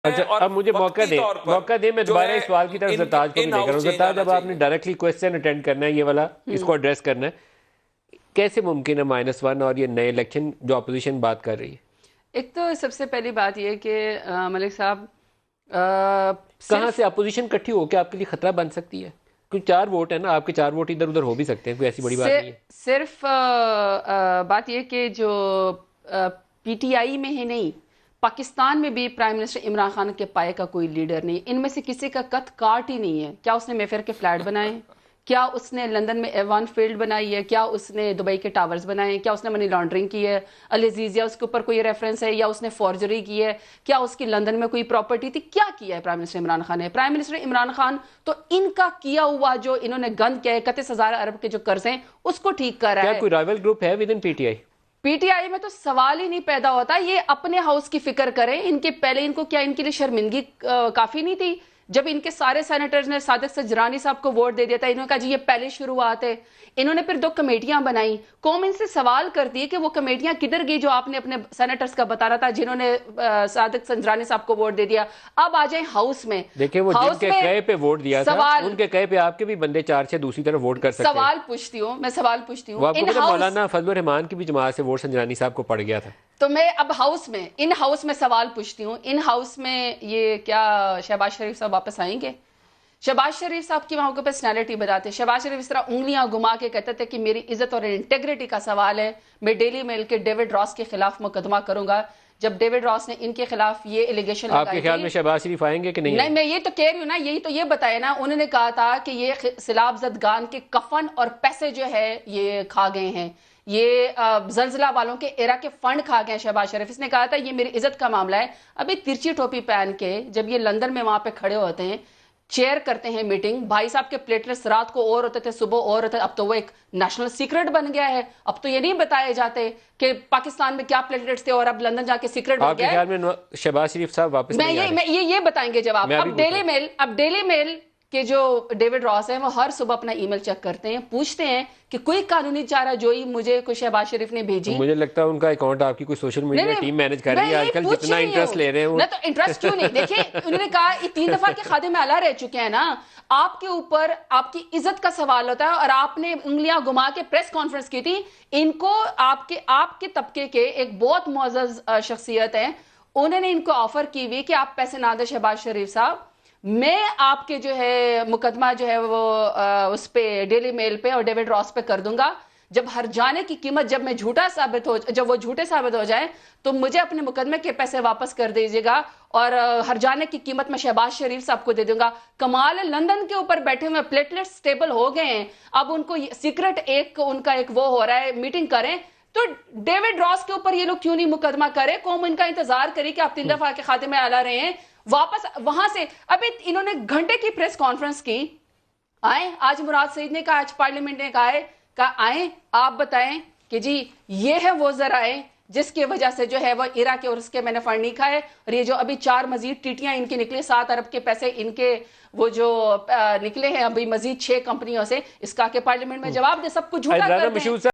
اچھا اب مجھے موقع دیں میں دوبارہ اس سوال کی طرف زرتاج کو بھی لے کر ہوں. زرتاج اب آپ نے ڈائریکٹلی کویسچن اٹینڈ کرنا ہے، یہ والا اس کو ایڈریس کرنا ہے. کیسے ممکن ہے -1 اور یہ نئے الیکشن جو اپوزیشن بات کر رہی ہے؟ ایک تو سب سے پہلی بات یہ کہ ملک صاحب کہاں سے اپوزیشن کٹھی ہو کے آپ کے لیے خطرہ بن سکتی ہے؟ کیونکہ 4 ووٹ ہیں نا آپ کے، 4 ووٹ ادھر ادھر ہو بھی سکتے ہیں، کوئی ایسی بڑی بات نہیں ہے. صرف بات یہ کہ جو پی ٹی آئی میں ہے نہیں، پاکستان میں بھی پرائم منسٹر عمران خان کے پائے کا کوئی لیڈر نہیں. ان میں سے کسی کا کت کاٹ ہی نہیں ہے. کیا اس نے میفیئر کے فلیٹ بنائے؟ کیا اس نے لندن میں ایوان فیلڈ بنائی ہے؟ کیا اس نے دبئی کے ٹاورز بنائے ہیں؟ کیا اس نے منی لانڈرنگ کی ہے العزیز، یا اس کے اوپر کوئی ریفرنس ہے، یا اس نے فورجری کی ہے؟ کیا اس کی لندن میں کوئی پراپرٹی تھی؟ کیا کیا ہے پرائم منسٹر عمران خان نے؟ پرائم منسٹر عمران خان تو ان کا کیا ہوا جو انہوں نے گند کیا ہے 31,000 ارب کے جو قرض ہیں اس کو ٹھیک کر رہا ہے. کیا کوئی رائیول گروپ ہے with in P T I? P T I میں تو سوال ہی نہیں پیدا ہوتا. یہ اپنے ہاؤس کی فکر کریں. ان کے پہلے ان کو کیا ان کے لیے شرمندگی کافی نہیں تھی جب ان کے سارے سینیٹرز نے صادق سجرانی صاحب کو ووٹ دے دیا تھا؟ انہوں نے کہا جی یہ پہلے شروعات ہے. انہوں نے پھر 2 کمیٹیاں بنائیں. قوم ان سے سوال کرتی ہے کہ وہ کمیٹیاں کدھر گئی جو آپ نے اپنے سینیٹرز کا بتانا تھا جنہوں نے صادق سجرانی صاحب کو ووٹ دے دیا؟ اب آ جائیں ہاؤس میں. دیکھیں وہ جن کے کہے پہ ووٹ دیا تھا ان کے کہے پہ آپ کے بھی بندے 4 سے دوسری طرف ووٹ کر سکتے ہیں. سوال پوچھتی ہوں میں، سوال پوچھتی ہوں. وہ آپ کو پتہ مولانا فضل الرحمان کی بھی جماعت سے ووٹ سنجرانی صاحب کو پڑ گیا تھا. تو میں اب ہاؤس میں ان ہاؤس میں سوال پوچھتی ہوں. ان ہاؤس میں یہ کیا شہباز شریف صاحب واپس آئیں گے؟ شہباز شریف صاحب کی وہاں کو پرسنالٹی بتاتے. شہباز شریف اس طرح انگلیاں گھما کے کہتے تھے کہ میری عزت اور انٹیگریٹی کا سوال ہے، میں ڈیلی میل کے ڈیوڈ راس کے خلاف مقدمہ کروں گا. جب ڈیوڈ راس نے ان کے خلاف یہ ایلیگیشن لگائی، آپ کے خیال میں شہباز شریف آئیں گے کہ نہیں؟ نہیں، میں یہ تو کہہ رہی ہوں نا، یہی تو یہ بتایا نا. انہوں نے کہا تھا کہ یہ سیلاب زدگان کے کفن اور پیسے جو ہے یہ کھا گئے ہیں، یہ زلزلہ والوں کے ایرا کے فنڈ کھا گئے ہیں شہباز شریف. اس نے کہا تھا یہ میری عزت کا معاملہ ہے. ابھی ترچی ٹوپی پہن کے جب یہ لندن میں وہاں پہ کھڑے ہوتے ہیں، چیئر کرتے ہیں میٹنگ. بھائی صاحب کے پلیٹلیٹس رات کو اور ہوتے تھے، صبح اور ہوتے تھے. اب تو وہ ایک نیشنل سیکرٹ بن گیا ہے. اب تو یہ نہیں بتائے جاتے کہ پاکستان میں کیا پلیٹلیٹس تھے اور اب لندن جا کے سیکرٹ بن گیا ہے. آپ کے خیال میں شہباز شریف صاحب واپس نہیں آ رہے؟ یہ بتائیں گے جواب. اب ڈیلی میل کہ جو ڈیوڈ راس ہیں وہ ہر صبح اپنا ای میل چیک کرتے ہیں، پوچھتے ہیں کہ کوئی قانونی چارہ جوئی مجھے کوئی شہباز شریف نے بھیجی. مجھے لگتا ہے ان کا اکاؤنٹ آپ کی کوئی سوشل میڈیا ٹیم مینج کر رہی ہے آج کل. جتنا انٹرسٹ لے رہے ہیں نہ تو انٹرسٹ کیوں نہیں. دیکھیں انہوں نے کہا یہ 3 دفعہ کے خادم اعلیٰ رہ چکے ہیں نا. آپ کے اوپر آپ کی عزت کا سوال ہوتا ہے اور آپ نے انگلیاں گھما کے پریس کانفرنس کی تھی. ان کو آپ کے طبقے کے ایک بہت معزز شخصیت ہیں، انہوں نے ان کو آفر کی ہوئی کہ آپ پیسے نہ دیں شہباز شریف صاحب، میں آپ کے جو ہے مقدمہ جو ہے وہ اس پہ ڈیلی میل پہ اور ڈیوڈ راس پہ کر دوں گا. جب ہر جانے کی قیمت جب وہ جھوٹے ثابت ہو جائیں تو مجھے اپنے مقدمے کے پیسے واپس کر دیجیے گا اور ہر جانے کی قیمت میں شہباز شریف صاحب کو دے دوں گا. کمال ہے، لندن کے اوپر بیٹھے ہوئے پلیٹلیٹ سٹیبل ہو گئے ہیں. اب ان کو سیکرٹ ان کا ایک وہ ہو رہا ہے میٹنگ کریں تو ڈیوڈ راس کے اوپر یہ لوگ کیوں نہیں مقدمہ کرے؟ قوم ان کا انتظار کری کہ آپ 3 دفعہ کے خاتمے اعلیٰ رہے ہیں. واپس وہاں سے ابھی انہوں نے گھنٹے کی پریس کانفرنس کی. آئیں آج مراد سعید نے کہا، آج پارلیمنٹ نے کہا آئیں آپ بتائیں کہ جی یہ ہے وہ ذرائع جس کی وجہ سے جو ہے وہ عراق اور اس کے میں نے فنڈ نہیں کھائے. اور یہ جو ابھی 4 مزید ٹیٹیاں ان کے نکلے، 7 ارب کے پیسے ان کے وہ جو نکلے ہیں ابھی مزید 6 کمپنیوں سے، اس کا کہ پارلیمنٹ میں جواب دے. سب کو جھوٹا کر دیں.